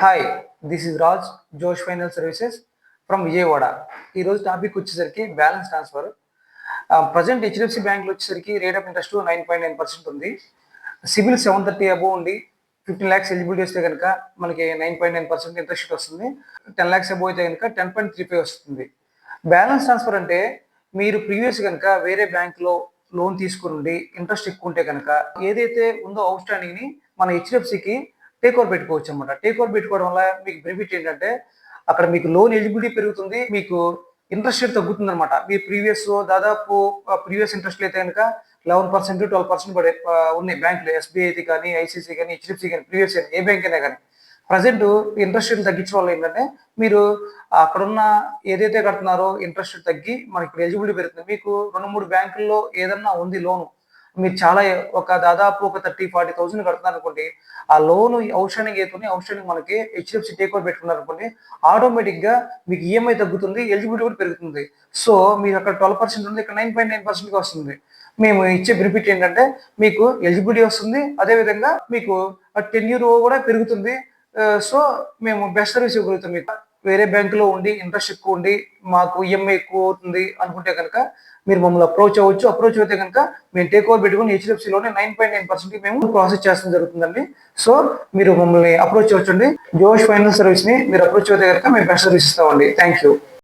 Hi, this is Raj, జోష్ finance services from Vijayawada. ఈరోజు topic వచ్చేసరికి బ్యాలెన్స్ ట్రాన్స్ఫర్. ప్రజెంట్ హెచ్డిఎఫ్సి బ్యాంక్లో వచ్చేసరికి రేట్ ఆఫ్ ఇంట్రెస్ట్ 9.9% ఉంది. సిబిల్ 730 అబోవ్ ఉండి 15 lakhs ఎలిజిబిలిటీ వస్తే కనుక మనకి 9.9% ఇంట్రెస్ట్ వస్తుంది. 10 lakhs అబోవ్ అయితే కనుక 10.35 వస్తుంది. బ్యాలెన్స్ ట్రాన్స్ఫర్ అంటే మీరు ప్రీవియస్ కనుక వేరే బ్యాంక్లో లోన్ తీసుకుని ఇంట్రెస్ట్ ఎక్కువ ఉంటే కనుక ఏదైతే ఉందో అవుట్ స్టాండింగ్ని మన హెచ్డిఎఫ్సికి టేక్ ఓవర్ పెట్టుకోవచ్చు అనమాట. టేక్ ఓవర్ పెట్టుకోవడం వల్ల మీకు బెనిఫిట్ ఏంటంటే అక్కడ మీకు లోన్ ఎలిజిబిలిటీ పెరుగుతుంది, మీకు ఇంట్రెస్ట్ రేట్ తగ్గుతుంది అనమాట. మీ దాదాపు ప్రీవియస్ ఇంట్రెస్ట్ అయితే కనుక 11%, 12% పడే ఉన్నాయి బ్యాంకులు, ఎస్బీఐ అయితే కానీ, ఐసీసీ కానీ, హెచ్డిఎఫ్సి కానీ, ప్రీవియస్ ఏ బ్యాంక్ అయినా కానీ. ప్రజెంట్ ఇంట్రెస్ట్ రేట్ తగ్గించడం వల్ల ఏంటంటే మీరు అక్కడున్న ఏదైతే కడుతున్నారో ఇంట్రెస్ట్ తగ్గి మనకి ఎలిజిబిలిటీ పెరుగుతుంది. మీకు 2-3 బ్యాంకుల్లో ఏదన్నా ఉంది లోను, మీరు చాలా దాదాపు ఒక 30-40,000 కడుతున్నారు అనుకోండి, ఆ లోన్ అవుట్ స్టాండింగ్ మనకి హెచ్డిఎఫ్సి టేక్ ఓవర్ పెట్టుకున్నారు అనుకోండి, ఆటోమేటిక్గా మీకు ఈఎంఐ తగ్గుతుంది, ఎలిజిబిలిటీ కూడా పెరుగుతుంది. సో మీరు అక్కడ 12% ఉంది, ఇక్కడ 9.9% వస్తుంది. మేము ఇచ్చే బెనిఫిట్ ఏంటంటే మీకు ఎలిజిబిలిటీ వస్తుంది, అదేవిధంగా మీకు టెన్యూర్ కూడా పెరుగుతుంది. సో మేము బెస్ట్ సర్వీస్ ఇవ్వగలుగుతాం. మీకు వేరే బ్యాంకులో ఉండి ఇంట్రెస్ట్ ఎక్కువ ఉండి మాకు ఈఎంఐ ఎక్కువ అవుతుంది అనుకుంటే కనుక మీరు మమ్మల్ని అప్రోచ్ అవ్వచ్చు. అప్రోచ్ అయితే కనుక మేము టేక్ ఓవర్ పెట్టుకుని హెచ్డిఎఫ్సిలోనే 9.9% మేము ప్రాసెస్ చేస్తాం జరుగుతుందండి. సో మీరు మమ్మల్ని అప్రోచ్ అవ్వచ్చండి. జోష్ ఫైనాన్స్ సర్వీస్ ని మీరు అప్రోచ్ అయితే కనుక మేము బెస్ట్ సర్వీస్ ఇస్తామండి. Thank you.